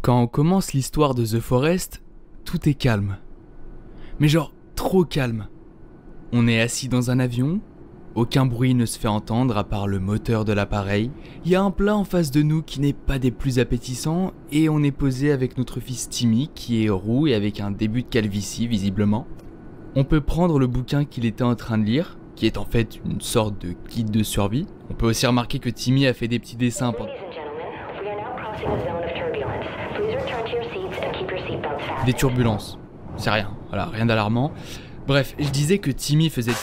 Quand on commence l'histoire de The Forest, tout est calme. Mais genre, trop calme. On est assis dans un avion, aucun bruit ne se fait entendre à part le moteur de l'appareil. Il y a un plat en face de nous qui n'est pas des plus appétissants et on est posé avec notre fils Timmy qui est roux et avec un début de calvitie visiblement. On peut prendre le bouquin qu'il était en train de lire, qui est en fait une sorte de guide de survie. On peut aussi remarquer que Timmy a fait des petits dessins pendant... Des turbulences, c'est rien, voilà, rien d'alarmant. Bref, je disais que Timmy faisait...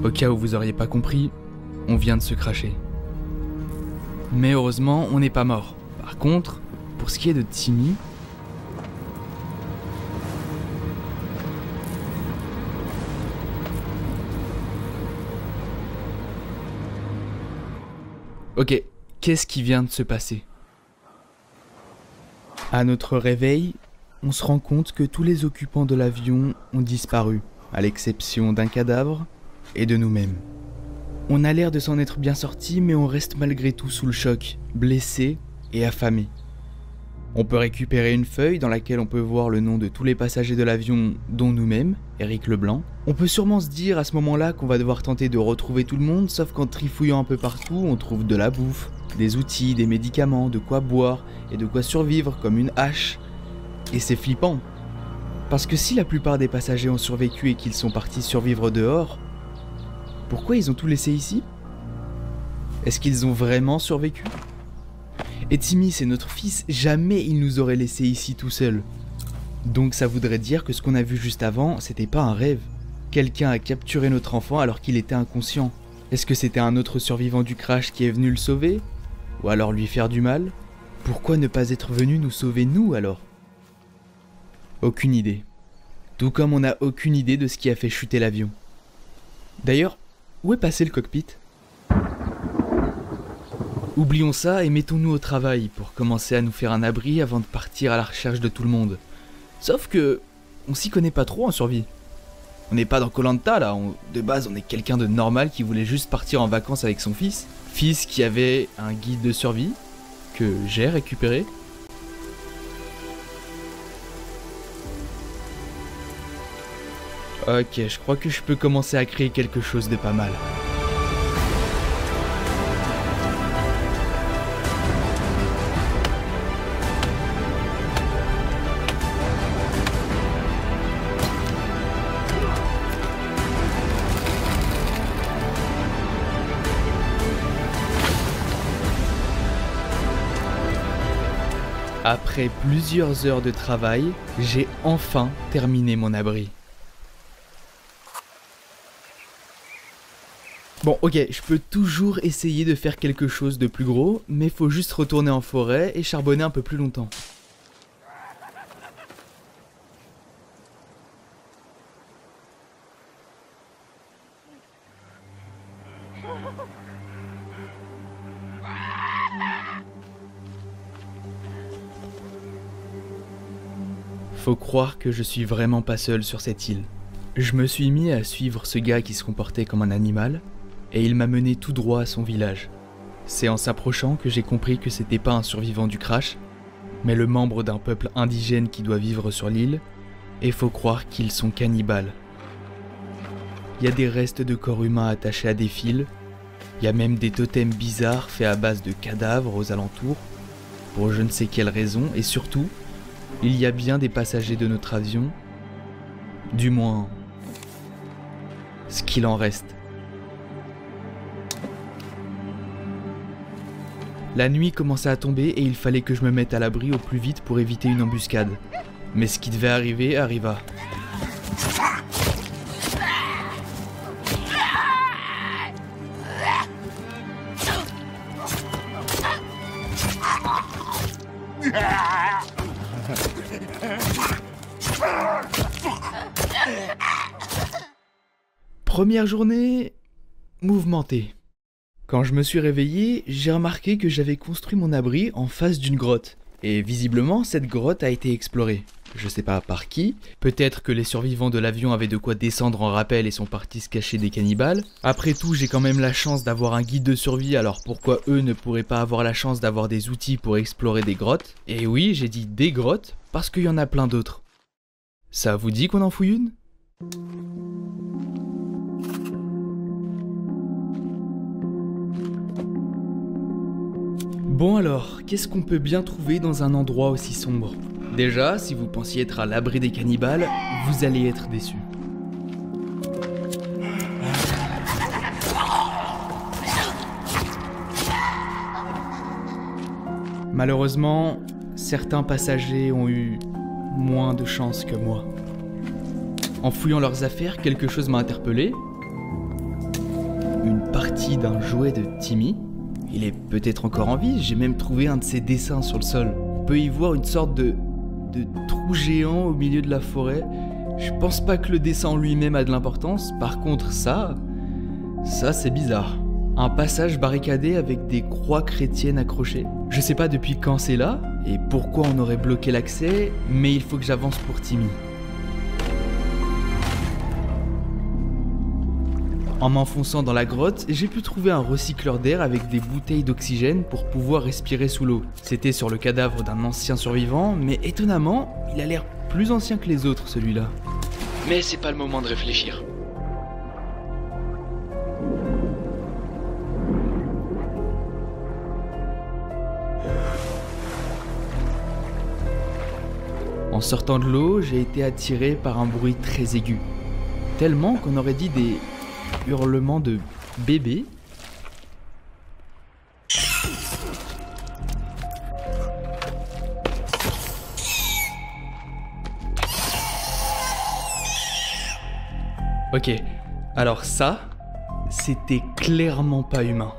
Au cas où vous auriez pas compris, on vient de se cracher. Mais heureusement, on n'est pas mort. Par contre, pour ce qui est de Timmy... Ok, qu'est-ce qui vient de se passer? À notre réveil, on se rend compte que tous les occupants de l'avion ont disparu, à l'exception d'un cadavre et de nous-mêmes. On a l'air de s'en être bien sorti, mais on reste malgré tout sous le choc, blessé et affamé. On peut récupérer une feuille dans laquelle on peut voir le nom de tous les passagers de l'avion, dont nous-mêmes, Eric Leblanc. On peut sûrement se dire à ce moment-là qu'on va devoir tenter de retrouver tout le monde, sauf qu'en trifouillant un peu partout, on trouve de la bouffe, des outils, des médicaments, de quoi boire et de quoi survivre comme une hache. Et c'est flippant. Parce que si la plupart des passagers ont survécu et qu'ils sont partis survivre dehors, pourquoi ils ont tout laissé ici? Est-ce qu'ils ont vraiment survécu? Et Timmy, c'est notre fils, jamais il nous aurait laissé ici tout seul. Donc ça voudrait dire que ce qu'on a vu juste avant, c'était pas un rêve. Quelqu'un a capturé notre enfant alors qu'il était inconscient. Est-ce que c'était un autre survivant du crash qui est venu le sauver? Ou alors lui faire du mal? Pourquoi ne pas être venu nous sauver nous alors? Aucune idée. Tout comme on n'a aucune idée de ce qui a fait chuter l'avion. D'ailleurs, où est passé le cockpit? Oublions ça et mettons-nous au travail pour commencer à nous faire un abri avant de partir à la recherche de tout le monde. Sauf que, on s'y connaît pas trop en survie. On n'est pas dans Koh-Lanta là, de base on est quelqu'un de normal qui voulait juste partir en vacances avec son fils. Fils qui avait un guide de survie, que j'ai récupéré. Ok, je crois que je peux commencer à créer quelque chose de pas mal. Après plusieurs heures de travail, j'ai enfin terminé mon abri. Bon, ok, je peux toujours essayer de faire quelque chose de plus gros, mais faut juste retourner en forêt et charbonner un peu plus longtemps. Faut croire que je suis vraiment pas seul sur cette île. Je me suis mis à suivre ce gars qui se comportait comme un animal, et il m'a mené tout droit à son village. C'est en s'approchant que j'ai compris que c'était pas un survivant du crash, mais le membre d'un peuple indigène qui doit vivre sur l'île, et faut croire qu'ils sont cannibales. Il y a des restes de corps humains attachés à des fils, il y a même des totems bizarres faits à base de cadavres aux alentours, pour je ne sais quelle raison, et surtout, il y a bien des passagers de notre avion, du moins, ce qu'il en reste. La nuit commençait à tomber et il fallait que je me mette à l'abri au plus vite pour éviter une embuscade. Mais ce qui devait arriver arriva. Première journée mouvementée. Quand je me suis réveillé, j'ai remarqué que j'avais construit mon abri en face d'une grotte. Et visiblement, cette grotte a été explorée. Je sais pas par qui. Peut-être que les survivants de l'avion avaient de quoi descendre en rappel et sont partis se cacher des cannibales. Après tout, j'ai quand même la chance d'avoir un guide de survie, alors pourquoi eux ne pourraient pas avoir la chance d'avoir des outils pour explorer des grottes? Et oui, j'ai dit des grottes, parce qu'il y en a plein d'autres. Ça vous dit qu'on en fouille une? Bon alors, qu'est-ce qu'on peut bien trouver dans un endroit aussi sombre? Déjà, si vous pensiez être à l'abri des cannibales, vous allez être déçus. Malheureusement, certains passagers ont eu moins de chance que moi. En fouillant leurs affaires, quelque chose m'a interpellé. Une partie d'un jouet de Timmy. Il est peut-être encore en vie, j'ai même trouvé un de ses dessins sur le sol. On peut y voir une sorte de trou géant au milieu de la forêt. Je pense pas que le dessin en lui-même a de l'importance, par contre ça c'est bizarre. Un passage barricadé avec des croix chrétiennes accrochées. Je sais pas depuis quand c'est là, et pourquoi on aurait bloqué l'accès, mais il faut que j'avance pour Timmy. En m'enfonçant dans la grotte, j'ai pu trouver un recycleur d'air avec des bouteilles d'oxygène pour pouvoir respirer sous l'eau. C'était sur le cadavre d'un ancien survivant, mais étonnamment, il a l'air plus ancien que les autres celui-là. Mais c'est pas le moment de réfléchir. En sortant de l'eau, j'ai été attiré par un bruit très aigu. Tellement qu'on aurait dit des hurlements de bébé. Ok, alors ça, c'était clairement pas humain.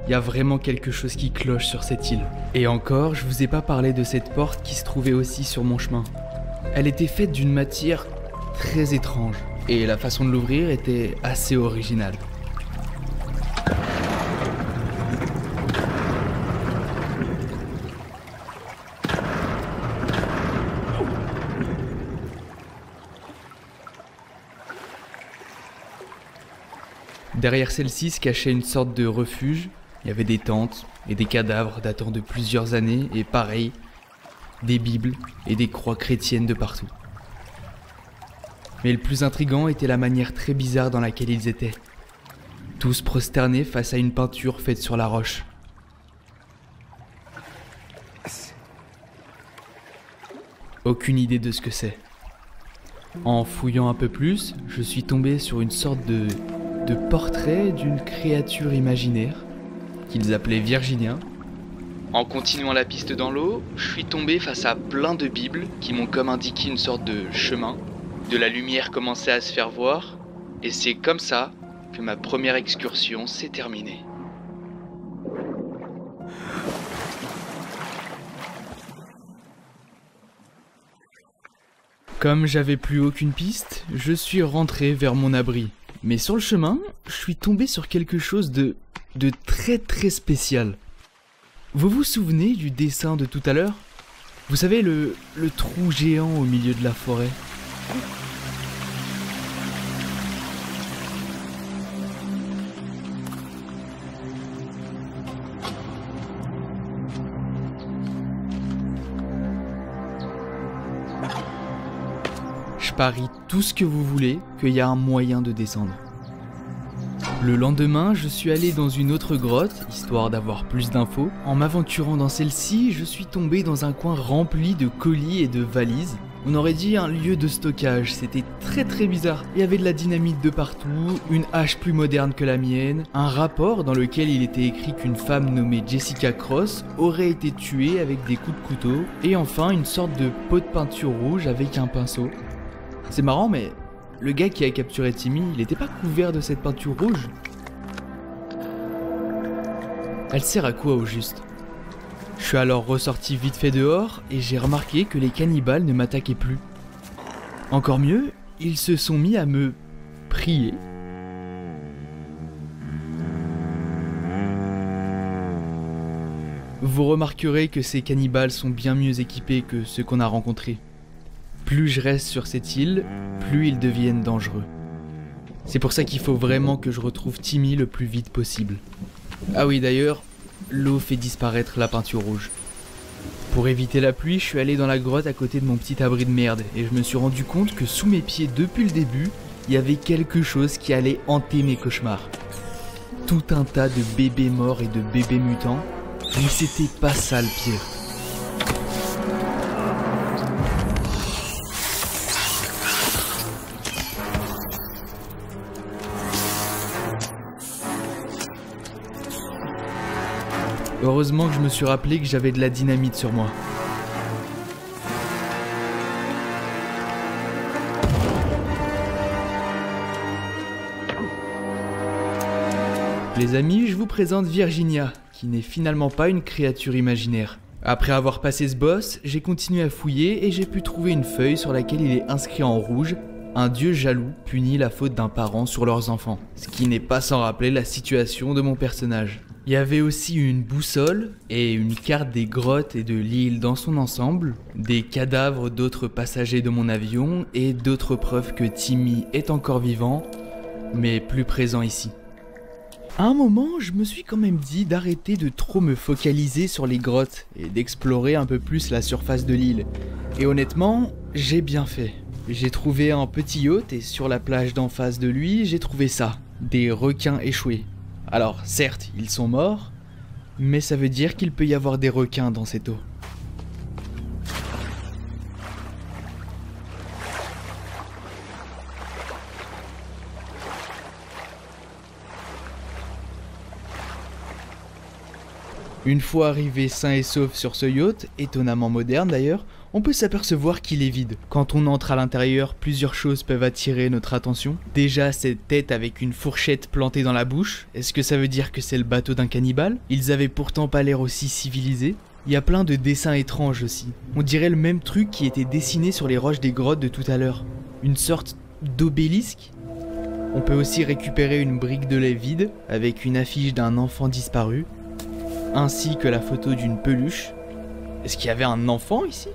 Il y a vraiment quelque chose qui cloche sur cette île. Et encore, je vous ai pas parlé de cette porte qui se trouvait aussi sur mon chemin. Elle était faite d'une matière très étrange. Et la façon de l'ouvrir était assez originale. Derrière celle-ci se cachait une sorte de refuge. Il y avait des tentes et des cadavres datant de plusieurs années et pareil, des bibles et des croix chrétiennes de partout. Mais le plus intriguant était la manière très bizarre dans laquelle ils étaient. Tous prosternés face à une peinture faite sur la roche. Aucune idée de ce que c'est. En fouillant un peu plus, je suis tombé sur une sorte de portrait d'une créature imaginaire qu'ils appelaient Virginia. En continuant la piste dans l'eau, je suis tombé face à plein de bibles qui m'ont comme indiqué une sorte de chemin. De la lumière commençait à se faire voir, et c'est comme ça que ma première excursion s'est terminée. Comme j'avais plus aucune piste, je suis rentré vers mon abri. Mais sur le chemin, je suis tombé sur quelque chose de très très spécial. Vous vous souvenez du dessin de tout à l'heure? Vous savez, le trou géant au milieu de la forêt? Je parie tout ce que vous voulez qu'il y a un moyen de descendre. Le lendemain, je suis allé dans une autre grotte, histoire d'avoir plus d'infos. En m'aventurant dans celle-ci, je suis tombé dans un coin rempli de colis et de valises. On aurait dit un lieu de stockage, c'était très très bizarre. Il y avait de la dynamite de partout, une hache plus moderne que la mienne, un rapport dans lequel il était écrit qu'une femme nommée Jessica Cross aurait été tuée avec des coups de couteau, et enfin une sorte de pot de peinture rouge avec un pinceau. C'est marrant, mais le gars qui a capturé Timmy, il était pas couvert de cette peinture rouge. Elle sert à quoi au juste? Je suis alors ressorti vite fait dehors et j'ai remarqué que les cannibales ne m'attaquaient plus. Encore mieux, ils se sont mis à me prier. Vous remarquerez que ces cannibales sont bien mieux équipés que ceux qu'on a rencontrés. Plus je reste sur cette île, plus ils deviennent dangereux. C'est pour ça qu'il faut vraiment que je retrouve Timmy le plus vite possible. Ah oui d'ailleurs, l'eau fait disparaître la peinture rouge. Pour éviter la pluie, je suis allé dans la grotte à côté de mon petit abri de merde et je me suis rendu compte que sous mes pieds depuis le début, il y avait quelque chose qui allait hanter mes cauchemars. Tout un tas de bébés morts et de bébés mutants, mais c'était pas ça le pire. Heureusement que je me suis rappelé que j'avais de la dynamite sur moi. Les amis, je vous présente Virginia, qui n'est finalement pas une créature imaginaire. Après avoir passé ce boss, j'ai continué à fouiller et j'ai pu trouver une feuille sur laquelle il est inscrit en rouge « Un dieu jaloux punit la faute d'un parent sur leurs enfants », ce qui n'est pas sans rappeler la situation de mon personnage. Il y avait aussi une boussole et une carte des grottes et de l'île dans son ensemble, des cadavres d'autres passagers de mon avion et d'autres preuves que Timmy est encore vivant, mais plus présent ici. À un moment, je me suis quand même dit d'arrêter de trop me focaliser sur les grottes et d'explorer un peu plus la surface de l'île. Et honnêtement, j'ai bien fait. J'ai trouvé un petit yacht et sur la plage d'en face de lui, j'ai trouvé ça, des requins échoués. Alors certes, ils sont morts, mais ça veut dire qu'il peut y avoir des requins dans cette eau. Une fois arrivé sain et sauf sur ce yacht, étonnamment moderne d'ailleurs, on peut s'apercevoir qu'il est vide. Quand on entre à l'intérieur, plusieurs choses peuvent attirer notre attention. Déjà, cette tête avec une fourchette plantée dans la bouche. Est-ce que ça veut dire que c'est le bateau d'un cannibale? Ils avaient pourtant pas l'air aussi civilisés. Il y a plein de dessins étranges aussi. On dirait le même truc qui était dessiné sur les roches des grottes de tout à l'heure. Une sorte d'obélisque. On peut aussi récupérer une brique de lait vide avec une affiche d'un enfant disparu, ainsi que la photo d'une peluche. Est-ce qu'il y avait un enfant ici?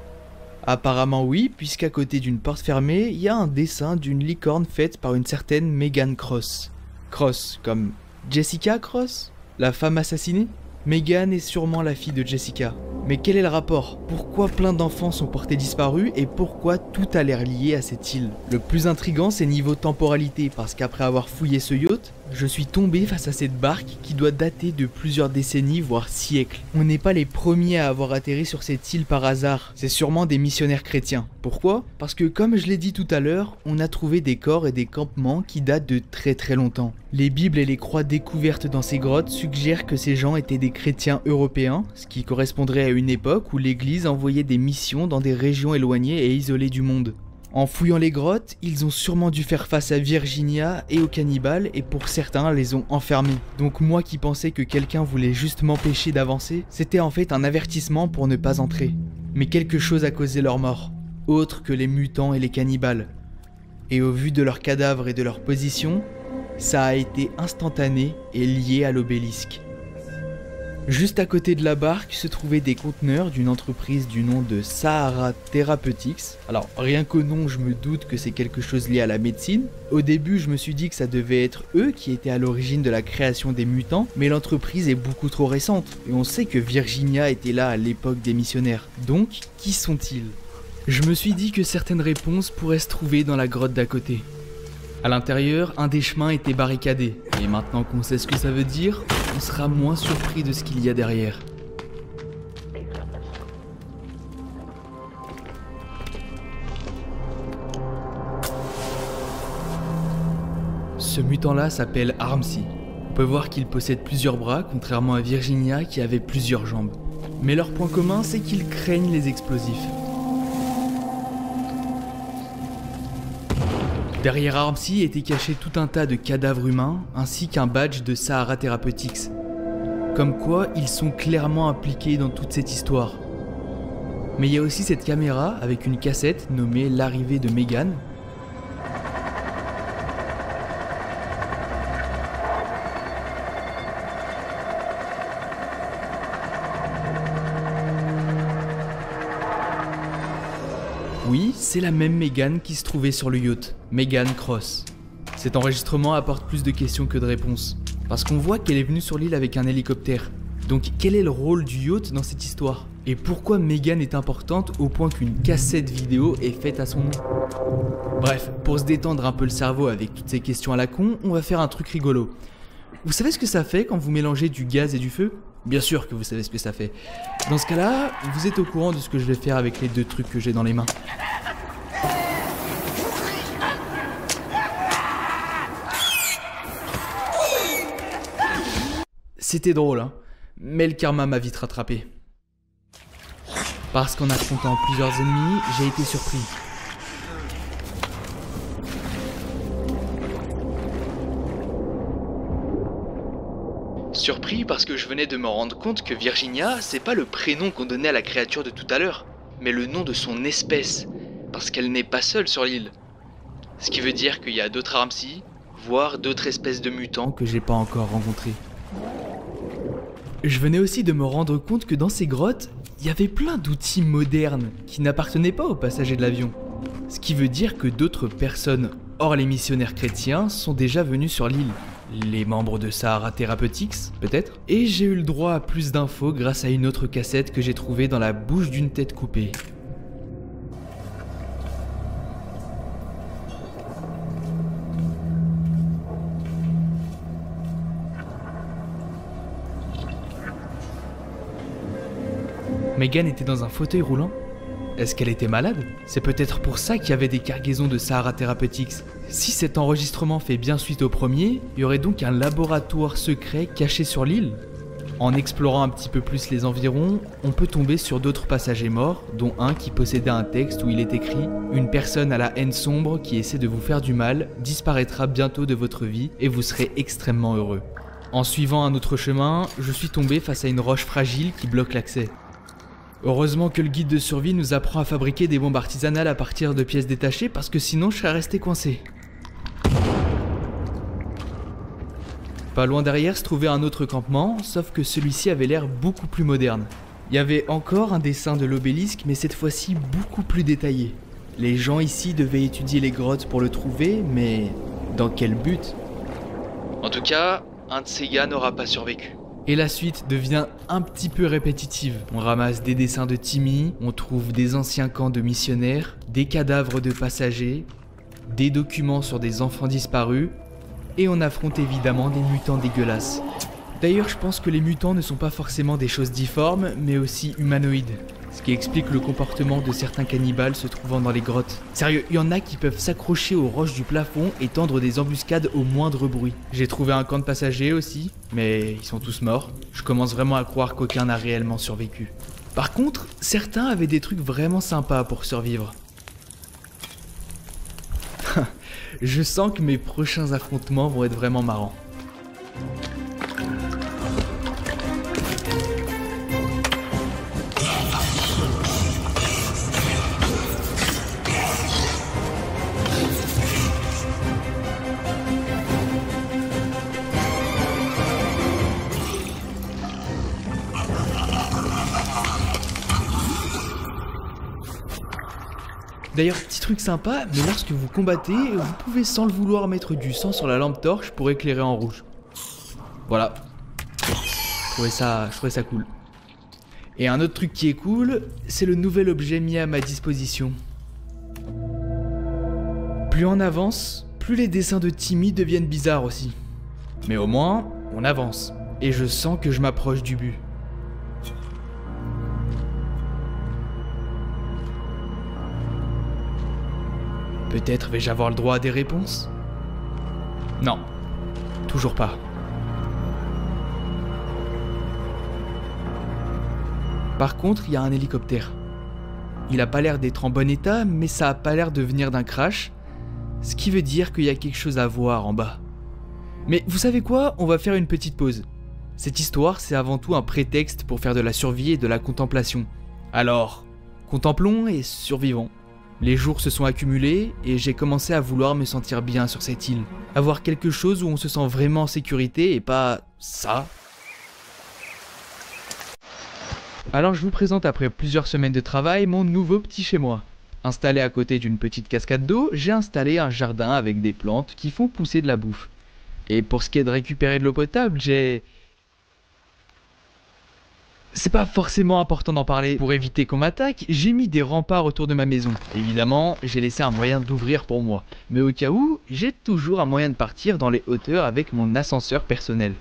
Apparemment oui, puisqu'à côté d'une porte fermée, il y a un dessin d'une licorne faite par une certaine Megan Cross. Cross, comme Jessica Cross, la femme assassinée? Megan est sûrement la fille de Jessica. Mais quel est le rapport? Pourquoi plein d'enfants sont portés disparus et pourquoi tout a l'air lié à cette île? Le plus intriguant c'est niveau temporalité, parce qu'après avoir fouillé ce yacht, je suis tombé face à cette barque qui doit dater de plusieurs décennies voire siècles. On n'est pas les premiers à avoir atterri sur cette île par hasard, c'est sûrement des missionnaires chrétiens. Pourquoi? Parce que comme je l'ai dit tout à l'heure, on a trouvé des corps et des campements qui datent de très longtemps. Les bibles et les croix découvertes dans ces grottes suggèrent que ces gens étaient des chrétiens européens, ce qui correspondrait à une époque où l'église envoyait des missions dans des régions éloignées et isolées du monde. En fouillant les grottes, ils ont sûrement dû faire face à Virginia et aux cannibales et pour certains les ont enfermés. Donc moi qui pensais que quelqu'un voulait juste m'empêcher d'avancer, c'était en fait un avertissement pour ne pas entrer. Mais quelque chose a causé leur mort, autre que les mutants et les cannibales. Et au vu de leurs cadavres et de leur position, ça a été instantané et lié à l'obélisque. Juste à côté de la barque se trouvaient des conteneurs d'une entreprise du nom de Sahara Therapeutics. Alors rien qu'au nom je me doute que c'est quelque chose lié à la médecine. Au début je me suis dit que ça devait être eux qui étaient à l'origine de la création des mutants, mais l'entreprise est beaucoup trop récente. Et on sait que Virginia était là à l'époque des missionnaires. Donc qui sont-ils? Je me suis dit que certaines réponses pourraient se trouver dans la grotte d'à côté. À l'intérieur, un des chemins était barricadé, et maintenant qu'on sait ce que ça veut dire, on sera moins surpris de ce qu'il y a derrière. Ce mutant-là s'appelle Armsy. On peut voir qu'il possède plusieurs bras, contrairement à Virginia qui avait plusieurs jambes. Mais leur point commun, c'est qu'ils craignent les explosifs. Derrière Armsy était caché tout un tas de cadavres humains, ainsi qu'un badge de Sahara Therapeutics. Comme quoi, ils sont clairement impliqués dans toute cette histoire. Mais il y a aussi cette caméra avec une cassette nommée L'arrivée de Megan. Oui, c'est la même Megan qui se trouvait sur le yacht, Megan Cross. Cet enregistrement apporte plus de questions que de réponses, parce qu'on voit qu'elle est venue sur l'île avec un hélicoptère. Donc quel est le rôle du yacht dans cette histoire? Et pourquoi Megan est importante au point qu'une cassette vidéo est faite à son nom? Bref, pour se détendre un peu le cerveau avec toutes ces questions à la con, on va faire un truc rigolo. Vous savez ce que ça fait quand vous mélangez du gaz et du feu? Bien sûr que vous savez ce que ça fait. Dans ce cas-là, vous êtes au courant de ce que je vais faire avec les deux trucs que j'ai dans les mains. C'était drôle, hein, mais le karma m'a vite rattrapé. Parce qu'en affrontant plusieurs ennemis, j'ai été surpris. Surpris parce que je venais de me rendre compte que Virginia, c'est pas le prénom qu'on donnait à la créature de tout à l'heure, mais le nom de son espèce, parce qu'elle n'est pas seule sur l'île. Ce qui veut dire qu'il y a d'autres Aramsi, voire d'autres espèces de mutants que j'ai pas encore rencontrés. Je venais aussi de me rendre compte que dans ces grottes, il y avait plein d'outils modernes qui n'appartenaient pas aux passagers de l'avion. Ce qui veut dire que d'autres personnes, hors les missionnaires chrétiens, sont déjà venus sur l'île. Les membres de Sahara Therapeutics, peut-être. Et j'ai eu le droit à plus d'infos grâce à une autre cassette que j'ai trouvée dans la bouche d'une tête coupée. Megan était dans un fauteuil roulant. Est-ce qu'elle était malade? C'est peut-être pour ça qu'il y avait des cargaisons de Sahara Therapeutics. Si cet enregistrement fait bien suite au premier, il y aurait donc un laboratoire secret caché sur l'île. En explorant un petit peu plus les environs, on peut tomber sur d'autres passagers morts, dont un qui possédait un texte où il est écrit « Une personne à la haine sombre qui essaie de vous faire du mal disparaîtra bientôt de votre vie et vous serez extrêmement heureux ». En suivant un autre chemin, je suis tombé face à une roche fragile qui bloque l'accès. Heureusement que le guide de survie nous apprend à fabriquer des bombes artisanales à partir de pièces détachées parce que sinon je serais resté coincé. Pas loin derrière se trouvait un autre campement, sauf que celui-ci avait l'air beaucoup plus moderne. Il y avait encore un dessin de l'obélisque mais cette fois-ci beaucoup plus détaillé. Les gens ici devaient étudier les grottes pour le trouver, mais dans quel but? En tout cas, un de ces gars n'aura pas survécu. Et la suite devient un petit peu répétitive. On ramasse des dessins de Timmy, on trouve des anciens camps de missionnaires, des cadavres de passagers, des documents sur des enfants disparus, et on affronte évidemment des mutants dégueulasses. D'ailleurs, je pense que les mutants ne sont pas forcément des choses difformes, mais aussi humanoïdes. Ce qui explique le comportement de certains cannibales se trouvant dans les grottes. Sérieux, il y en a qui peuvent s'accrocher aux roches du plafond et tendre des embuscades au moindre bruit. J'ai trouvé un camp de passagers aussi, mais ils sont tous morts. Je commence vraiment à croire qu'aucun n'a réellement survécu. Par contre, certains avaient des trucs vraiment sympas pour survivre. Je sens que mes prochains affrontements vont être vraiment marrants. D'ailleurs, petit truc sympa, mais lorsque vous combattez, vous pouvez sans le vouloir mettre du sang sur la lampe torche pour éclairer en rouge. Voilà. Je trouvais ça cool. Et un autre truc qui est cool, c'est le nouvel objet mis à ma disposition. Plus on avance, plus les dessins de Timmy deviennent bizarres aussi. Mais au moins, on avance. Et je sens que je m'approche du but. Peut-être vais-je avoir le droit à des réponses? Non, toujours pas. Par contre, il y a un hélicoptère. Il a pas l'air d'être en bon état, mais ça a pas l'air de venir d'un crash, ce qui veut dire qu'il y a quelque chose à voir en bas. Mais vous savez quoi? On va faire une petite pause. Cette histoire, c'est avant tout un prétexte pour faire de la survie et de la contemplation. Alors, contemplons et survivons. Les jours se sont accumulés et j'ai commencé à vouloir me sentir bien sur cette île. Avoir quelque chose où on se sent vraiment en sécurité et pas ça. Alors je vous présente après plusieurs semaines de travail mon nouveau petit chez moi. Installé à côté d'une petite cascade d'eau, j'ai installé un jardin avec des plantes qui font pousser de la bouffe. Et pour ce qui est de récupérer de l'eau potable, c'est pas forcément important d'en parler. Pour éviter qu'on m'attaque, j'ai mis des remparts autour de ma maison. Évidemment, j'ai laissé un moyen d'ouvrir pour moi. Mais au cas où, j'ai toujours un moyen de partir dans les hauteurs avec mon ascenseur personnel.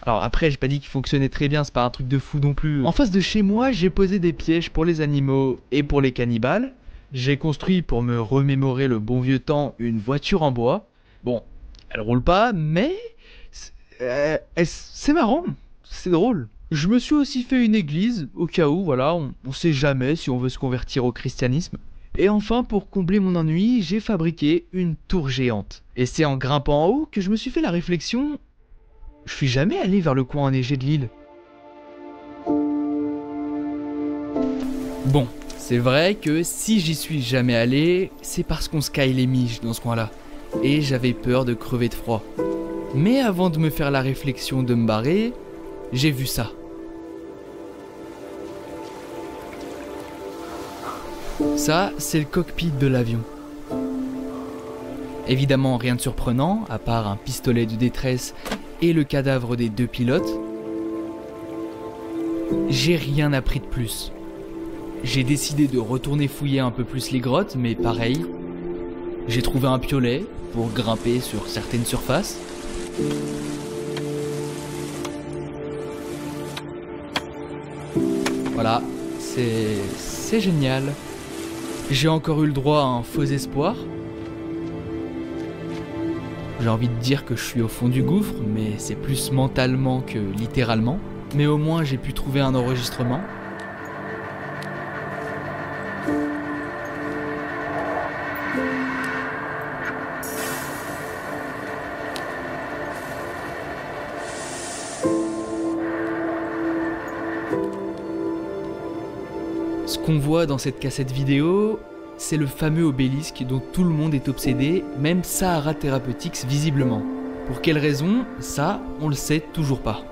Alors après, j'ai pas dit qu'il fonctionnait très bien, c'est pas un truc de fou non plus. En face de chez moi, j'ai posé des pièges pour les animaux et pour les cannibales. J'ai construit, pour me remémorer le bon vieux temps, une voiture en bois. Bon, elle roule pas, mais c'est marrant, c'est drôle. Je me suis aussi fait une église, au cas où, voilà, on sait jamais si on veut se convertir au christianisme. Et enfin, pour combler mon ennui, j'ai fabriqué une tour géante. Et c'est en grimpant en haut que je me suis fait la réflexion... Je suis jamais allé vers le coin enneigé de l'île. Bon, c'est vrai que si j'y suis jamais allé, c'est parce qu'on sky les miches dans ce coin-là. Et j'avais peur de crever de froid. Mais avant de me faire la réflexion de me barrer, j'ai vu ça. Ça, c'est le cockpit de l'avion. Évidemment, rien de surprenant, à part un pistolet de détresse et le cadavre des 2 pilotes. J'ai rien appris de plus. J'ai décidé de retourner fouiller un peu plus les grottes, mais pareil, j'ai trouvé un piolet pour grimper sur certaines surfaces. Voilà, c'est génial. J'ai encore eu le droit à un faux espoir. J'ai envie de dire que je suis au fond du gouffre, mais c'est plus mentalement que littéralement. Mais au moins j'ai pu trouver un enregistrement. Ce qu'on voit dans cette cassette vidéo, c'est le fameux obélisque dont tout le monde est obsédé, même Sahara Therapeutics visiblement. Pour quelle raison? Ça, on le sait toujours pas.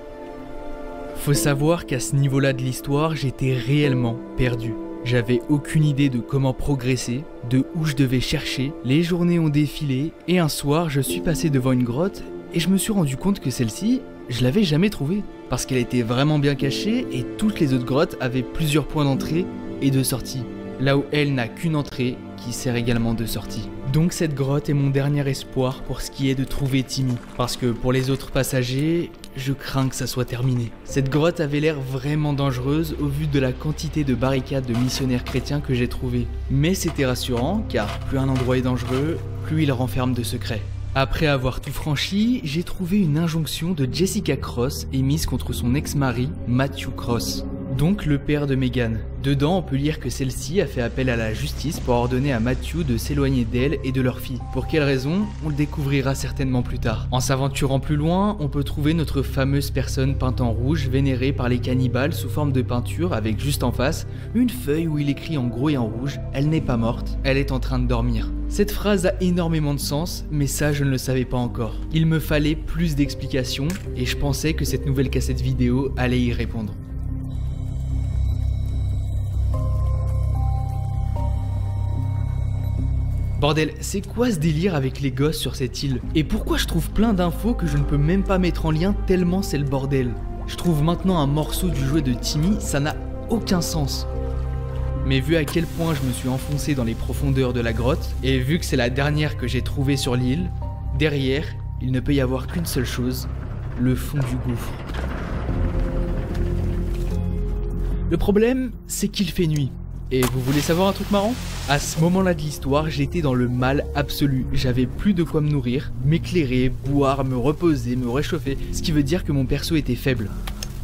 Faut savoir qu'à ce niveau-là de l'histoire, j'étais réellement perdu. J'avais aucune idée de comment progresser, de où je devais chercher, les journées ont défilé, et un soir, je suis passé devant une grotte, et je me suis rendu compte que celle-ci, je l'avais jamais trouvée. Parce qu'elle était vraiment bien cachée, et toutes les autres grottes avaient plusieurs points d'entrée et de sortie. Là où elle n'a qu'une entrée, qui sert également de sortie. Donc cette grotte est mon dernier espoir pour ce qui est de trouver Timmy. Parce que pour les autres passagers, je crains que ça soit terminé. Cette grotte avait l'air vraiment dangereuse au vu de la quantité de barricades de missionnaires chrétiens que j'ai trouvées. Mais c'était rassurant, car plus un endroit est dangereux, plus il renferme de secrets. Après avoir tout franchi, j'ai trouvé une injonction de Jessica Cross émise contre son ex-mari, Matthew Cross, donc le père de Megan. Dedans, on peut lire que celle-ci a fait appel à la justice pour ordonner à Matthew de s'éloigner d'elle et de leur fille. Pour quelle raison? On le découvrira certainement plus tard. En s'aventurant plus loin, on peut trouver notre fameuse personne peinte en rouge, vénérée par les cannibales sous forme de peinture, avec juste en face, une feuille où il écrit en gros et en rouge « Elle n'est pas morte, elle est en train de dormir ». Cette phrase a énormément de sens, mais ça je ne le savais pas encore. Il me fallait plus d'explications, et je pensais que cette nouvelle cassette vidéo allait y répondre. Bordel, c'est quoi ce délire avec les gosses sur cette île? Et pourquoi je trouve plein d'infos que je ne peux même pas mettre en lien tellement c'est le bordel? Je trouve maintenant un morceau du jouet de Timmy, ça n'a aucun sens. Mais vu à quel point je me suis enfoncé dans les profondeurs de la grotte, et vu que c'est la dernière que j'ai trouvée sur l'île, derrière, il ne peut y avoir qu'une seule chose, le fond du gouffre. Le problème, c'est qu'il fait nuit. Et vous voulez savoir un truc marrant? À ce moment-là de l'histoire, j'étais dans le mal absolu. J'avais plus de quoi me nourrir, m'éclairer, boire, me reposer, me réchauffer. Ce qui veut dire que mon perso était faible.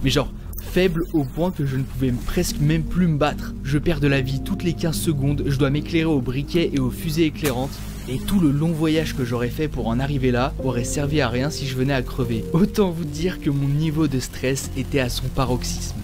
Mais genre, faible au point que je ne pouvais presque même plus me battre. Je perds de la vie toutes les 15 secondes, je dois m'éclairer au briquet et aux fusées éclairantes. Et tout le long voyage que j'aurais fait pour en arriver là aurait servi à rien si je venais à crever. Autant vous dire que mon niveau de stress était à son paroxysme.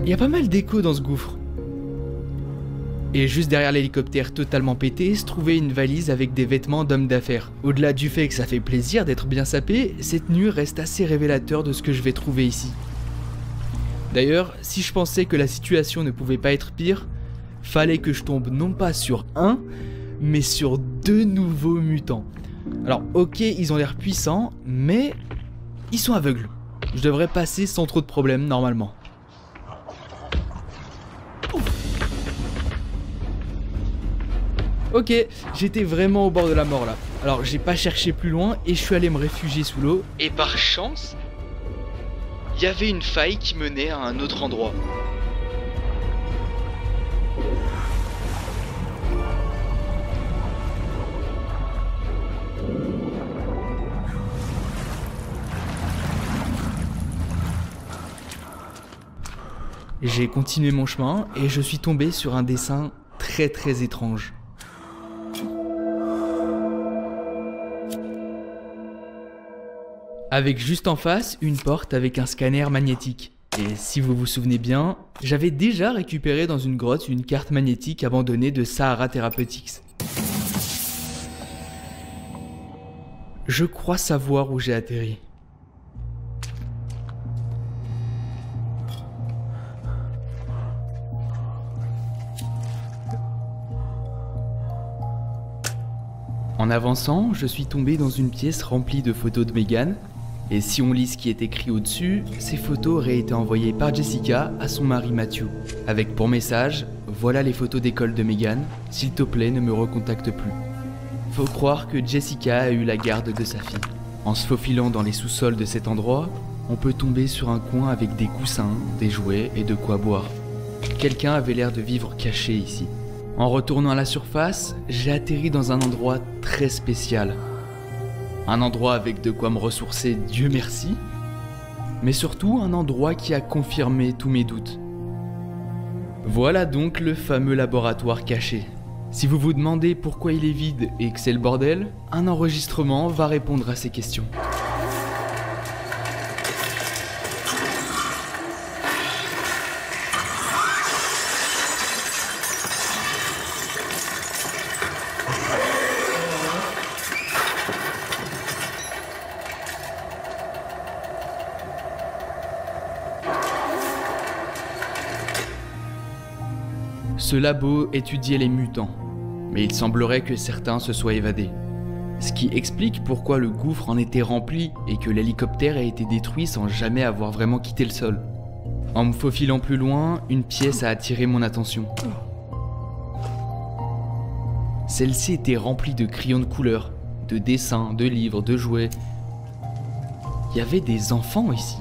Il y a pas mal d'écho dans ce gouffre. Et juste derrière l'hélicoptère totalement pété, se trouvait une valise avec des vêtements d'homme d'affaires. Au-delà du fait que ça fait plaisir d'être bien sapé, cette tenue reste assez révélateur de ce que je vais trouver ici. D'ailleurs, si je pensais que la situation ne pouvait pas être pire, fallait que je tombe non pas sur un, mais sur 2 nouveaux mutants. Alors ok, ils ont l'air puissants, mais ils sont aveugles. Je devrais passer sans trop de problèmes normalement. Ok, j'étais vraiment au bord de la mort là. Alors j'ai pas cherché plus loin et je suis allé me réfugier sous l'eau. Et par chance, il y avait une faille qui menait à un autre endroit. J'ai continué mon chemin et je suis tombé sur un dessin très étrange. Avec juste en face une porte avec un scanner magnétique. Et si vous vous souvenez bien, j'avais déjà récupéré dans une grotte une carte magnétique abandonnée de Sahara Therapeutics. Je crois savoir où j'ai atterri. En avançant, je suis tombé dans une pièce remplie de photos de Megan. Et si on lit ce qui est écrit au-dessus, ces photos auraient été envoyées par Jessica à son mari Matthew. Avec pour message, voilà les photos d'école de Megan, s'il te plaît ne me recontacte plus. Faut croire que Jessica a eu la garde de sa fille. En se faufilant dans les sous-sols de cet endroit, on peut tomber sur un coin avec des coussins, des jouets et de quoi boire. Quelqu'un avait l'air de vivre caché ici. En retournant à la surface, j'ai atterri dans un endroit très spécial. Un endroit avec de quoi me ressourcer, Dieu merci, mais surtout un endroit qui a confirmé tous mes doutes. Voilà donc le fameux laboratoire caché. Si vous vous demandez pourquoi il est vide et que c'est le bordel, un enregistrement va répondre à ces questions. Ce labo étudiait les mutants, mais il semblerait que certains se soient évadés. Ce qui explique pourquoi le gouffre en était rempli et que l'hélicoptère a été détruit sans jamais avoir vraiment quitté le sol. En me faufilant plus loin, une pièce a attiré mon attention. Celle-ci était remplie de crayons de couleur, de dessins, de livres, de jouets. Il y avait des enfants ici.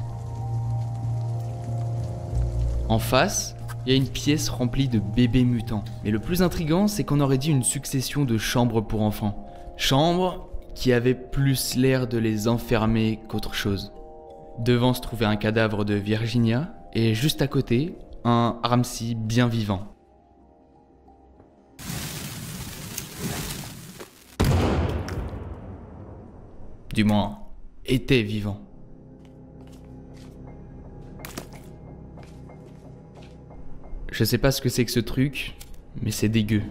En face, il y a une pièce remplie de bébés mutants. Mais le plus intriguant, c'est qu'on aurait dit une succession de chambres pour enfants. Chambres qui avaient plus l'air de les enfermer qu'autre chose. Devant se trouvait un cadavre de Virginia, et juste à côté, un Ramsey bien vivant. Du moins, était vivant. Je sais pas ce que c'est que ce truc, mais c'est dégueu.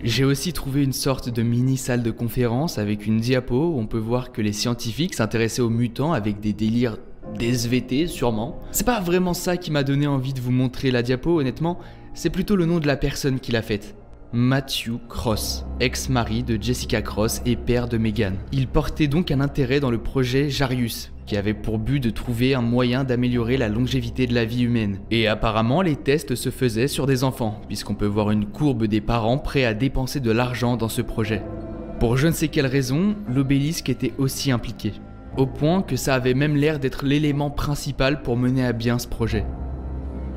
J'ai aussi trouvé une sorte de mini salle de conférence avec une diapo où on peut voir que les scientifiques s'intéressaient aux mutants avec des délires d'SVT sûrement. C'est pas vraiment ça qui m'a donné envie de vous montrer la diapo honnêtement, c'est plutôt le nom de la personne qui l'a faite. Matthew Cross, ex-mari de Jessica Cross et père de Megan. Il portait donc un intérêt dans le projet Jarius, qui avait pour but de trouver un moyen d'améliorer la longévité de la vie humaine. Et apparemment, les tests se faisaient sur des enfants, puisqu'on peut voir une courbe des parents prêts à dépenser de l'argent dans ce projet. Pour je ne sais quelle raison, l'obélisque était aussi impliqué, au point que ça avait même l'air d'être l'élément principal pour mener à bien ce projet.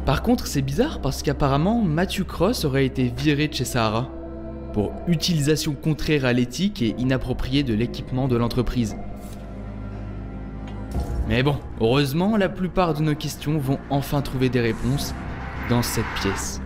Par contre, c'est bizarre parce qu'apparemment, Matthew Cross aurait été viré de chez Sahara pour utilisation contraire à l'éthique et inappropriée de l'équipement de l'entreprise. Mais bon, heureusement, la plupart de nos questions vont enfin trouver des réponses dans cette pièce.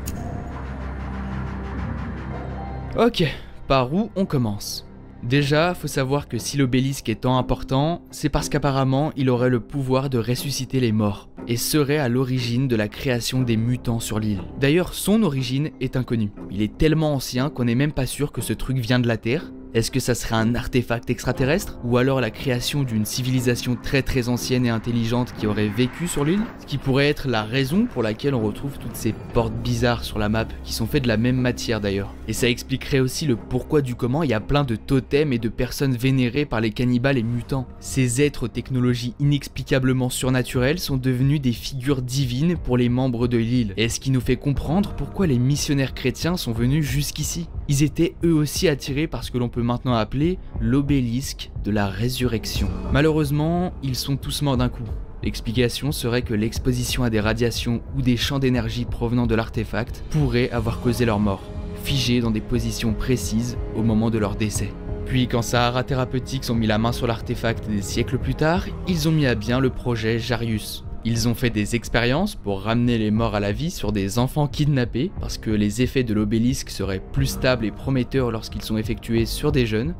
Ok, par où on commence ? Déjà, faut savoir que si l'obélisque est tant important, c'est parce qu'apparemment il aurait le pouvoir de ressusciter les morts, et serait à l'origine de la création des mutants sur l'île. D'ailleurs, son origine est inconnue. Il est tellement ancien qu'on n'est même pas sûr que ce truc vient de la Terre. Est-ce que ça serait un artefact extraterrestre? Ou alors la création d'une civilisation très ancienne et intelligente qui aurait vécu sur l'île? Ce qui pourrait être la raison pour laquelle on retrouve toutes ces portes bizarres sur la map, qui sont faites de la même matière d'ailleurs. Et ça expliquerait aussi le pourquoi du comment il y a plein de totems et de personnes vénérées par les cannibales et mutants. Ces êtres aux technologies inexplicablement surnaturelles sont devenus des figures divines pour les membres de l'île. Et ce qui nous fait comprendre pourquoi les missionnaires chrétiens sont venus jusqu'ici. Ils étaient eux aussi attirés par ce que l'on peut maintenant appeler l'obélisque de la résurrection. Malheureusement, ils sont tous morts d'un coup. L'explication serait que l'exposition à des radiations ou des champs d'énergie provenant de l'artefact pourrait avoir causé leur mort, figés dans des positions précises au moment de leur décès. Puis quand Sahara Therapeutics ont mis la main sur l'artefact des siècles plus tard, ils ont mis à bien le projet Jarius. Ils ont fait des expériences pour ramener les morts à la vie sur des enfants kidnappés, parce que les effets de l'obélisque seraient plus stables et prometteurs lorsqu'ils sont effectués sur des jeunes.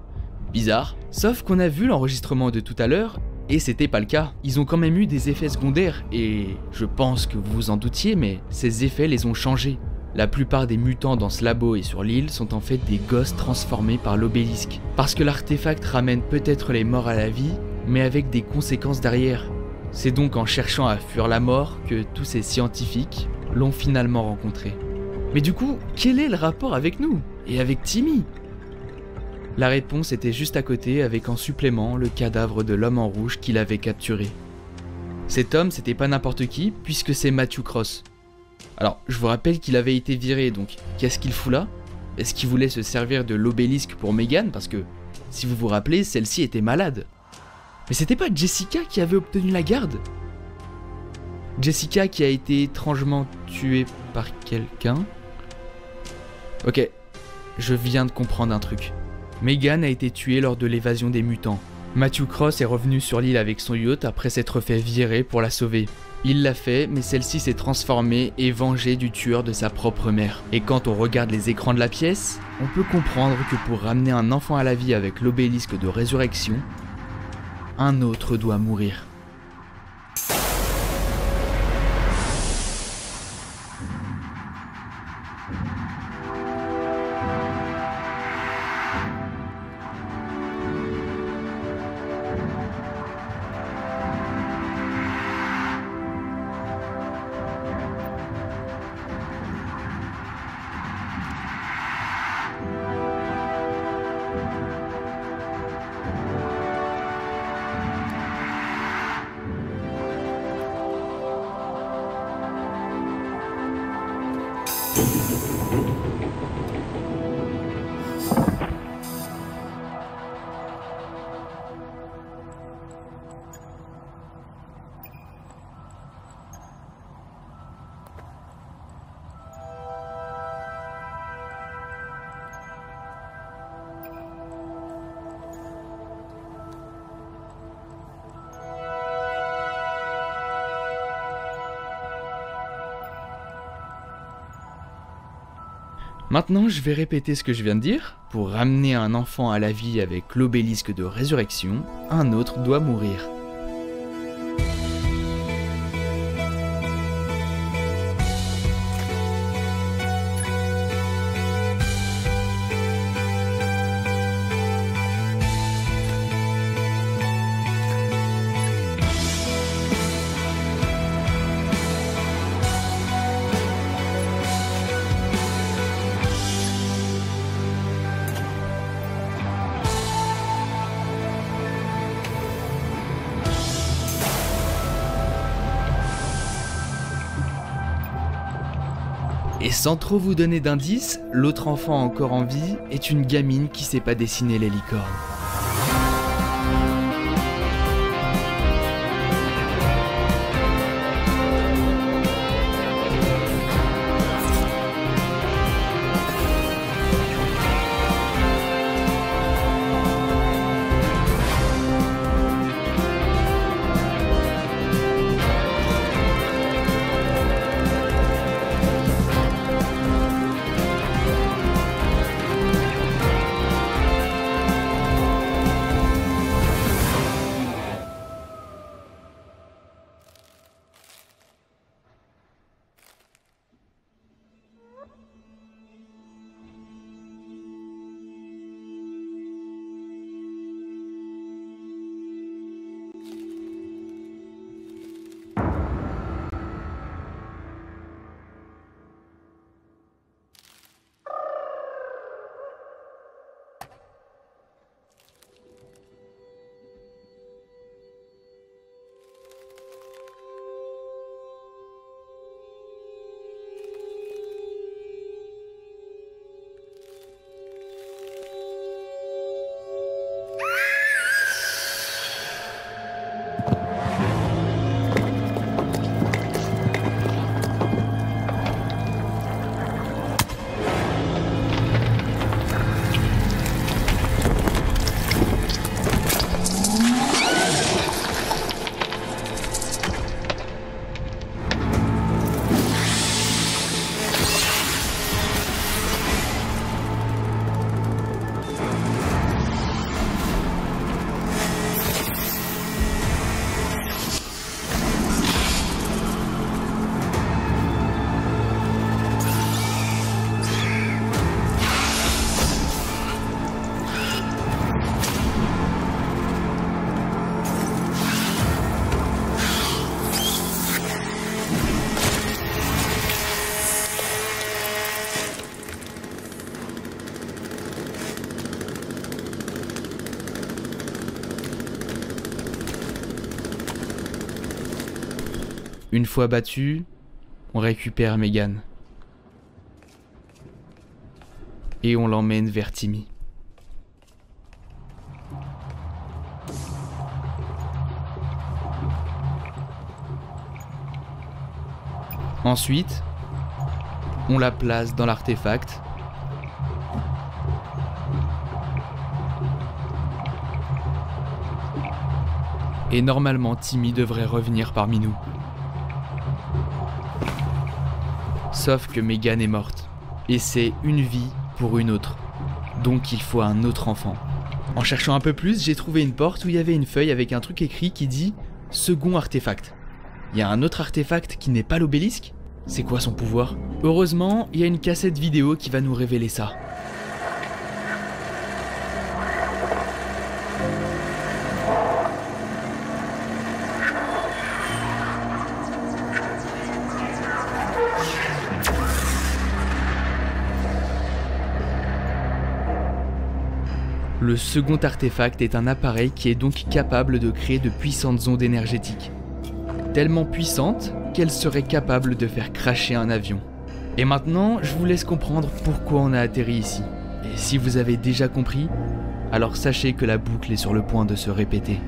Bizarre. Sauf qu'on a vu l'enregistrement de tout à l'heure, et c'était pas le cas. Ils ont quand même eu des effets secondaires, et je pense que vous vous en doutiez, mais ces effets les ont changés. La plupart des mutants dans ce labo et sur l'île sont en fait des gosses transformés par l'obélisque. Parce que l'artefact ramène peut-être les morts à la vie, mais avec des conséquences derrière. C'est donc en cherchant à fuir la mort que tous ces scientifiques l'ont finalement rencontré. Mais du coup, quel est le rapport avec nous? Et avec Timmy? La réponse était juste à côté avec en supplément le cadavre de l'homme en rouge qu'il avait capturé. Cet homme, c'était pas n'importe qui, puisque c'est Matthew Cross. Alors, je vous rappelle qu'il avait été viré, donc qu'est-ce qu'il fout là? Est-ce qu'il voulait se servir de l'obélisque pour Megan? Parce que, si vous vous rappelez, celle-ci était malade. Mais c'était pas Jessica qui avait obtenu la garde? Jessica qui a été étrangement tuée par quelqu'un? Ok, je viens de comprendre un truc. Megan a été tuée lors de l'évasion des mutants. Matthew Cross est revenu sur l'île avec son yacht après s'être fait virer pour la sauver. Il l'a fait, mais celle-ci s'est transformée et vengée du tueur de sa propre mère. Et quand on regarde les écrans de la pièce, on peut comprendre que pour ramener un enfant à la vie avec l'obélisque de résurrection, un autre doit mourir. Maintenant, je vais répéter ce que je viens de dire. Pour ramener un enfant à la vie avec l'obélisque de résurrection, un autre doit mourir. Et sans trop vous donner d'indices, l'autre enfant encore en vie est une gamine qui sait pas dessiner les licornes. Une fois battu, on récupère Megan. Et on l'emmène vers Timmy. Ensuite, on la place dans l'artefact. Et normalement, Timmy devrait revenir parmi nous. Sauf que Megan est morte. Et c'est une vie pour une autre. Donc il faut un autre enfant. En cherchant un peu plus, j'ai trouvé une porte où il y avait une feuille avec un truc écrit qui dit « Second artefact ». Il y a un autre artefact qui n'est pas l'obélisque? C'est quoi son pouvoir? Heureusement, il y a une cassette vidéo qui va nous révéler ça. Le second artefact est un appareil qui est donc capable de créer de puissantes ondes énergétiques. Tellement puissantes qu'elles seraient capables de faire crasher un avion. Et maintenant, je vous laisse comprendre pourquoi on a atterri ici. Et si vous avez déjà compris, alors sachez que la boucle est sur le point de se répéter.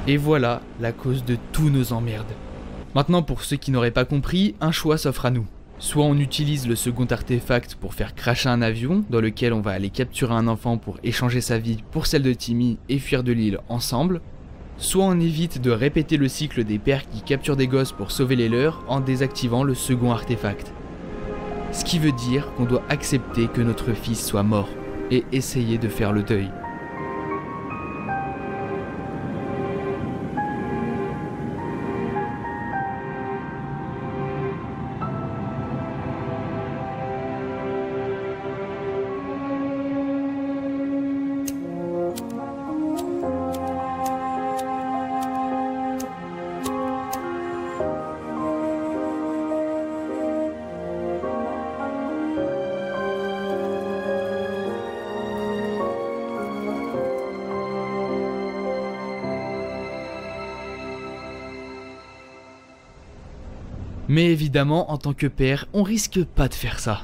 Et voilà la cause de tous nos emmerdes. Maintenant, pour ceux qui n'auraient pas compris, un choix s'offre à nous. Soit on utilise le second artefact pour faire crasher un avion, dans lequel on va aller capturer un enfant pour échanger sa vie pour celle de Timmy et fuir de l'île ensemble, soit on évite de répéter le cycle des pères qui capturent des gosses pour sauver les leurs en désactivant le second artefact. Ce qui veut dire qu'on doit accepter que notre fils soit mort et essayer de faire le deuil. Mais évidemment, en tant que père, on risque pas de faire ça.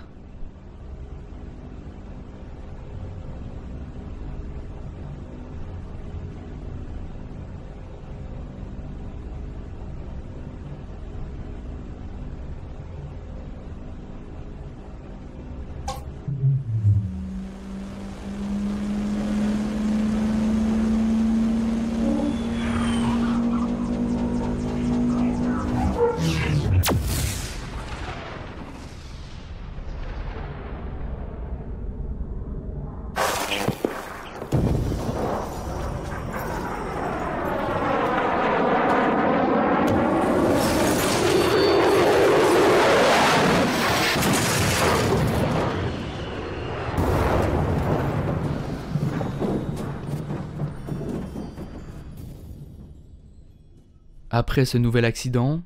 Après ce nouvel accident,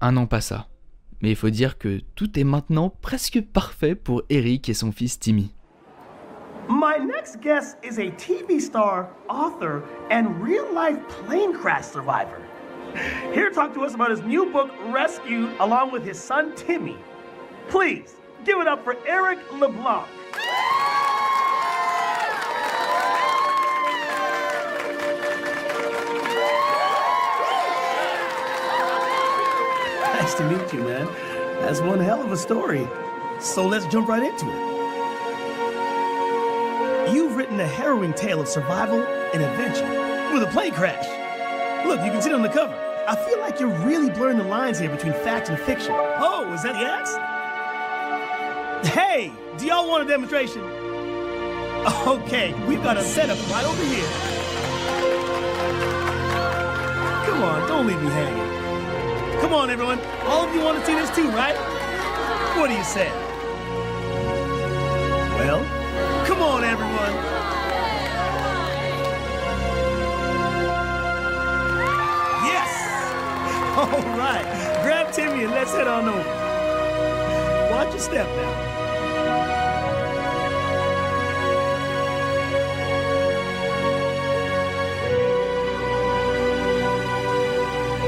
un an passa. Mais il faut dire que tout est maintenant presque parfait pour Eric et son fils Timmy. My next guest is a TV star, author, and real-life plane crash survivor. Here to talk to us about his new book, Rescue, along with his son, Timmy. Please, give it up for Eric LeBlanc. Nice to meet you, man. That's one hell of a story. So let's jump right into it. You've written a harrowing tale of survival and adventure with a plane crash. Look, you can see it on the cover. I feel like you're really blurring the lines here between fact and fiction. Oh, is that the axe? Hey, do y'all want a demonstration? Okay, we've got a setup right over here. Come on, don't leave me hanging. Come on, everyone. All of you want to see this too, right? What do you say? Well, come on, everyone. Yes! All right. Grab Timmy and let's head on over. Watch your step now.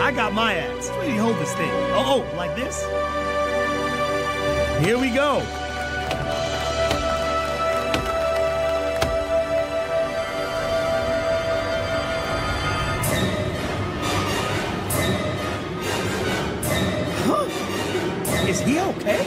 I got my axe. Where do you hold this thing? Oh, like this? Here we go. Huh? Is he okay?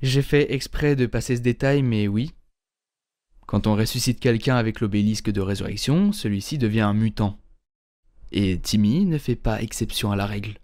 J'ai fait exprès de passer ce détail, mais oui. Quand on ressuscite quelqu'un avec l'obélisque de résurrection, celui-ci devient un mutant. Et Timmy ne fait pas exception à la règle.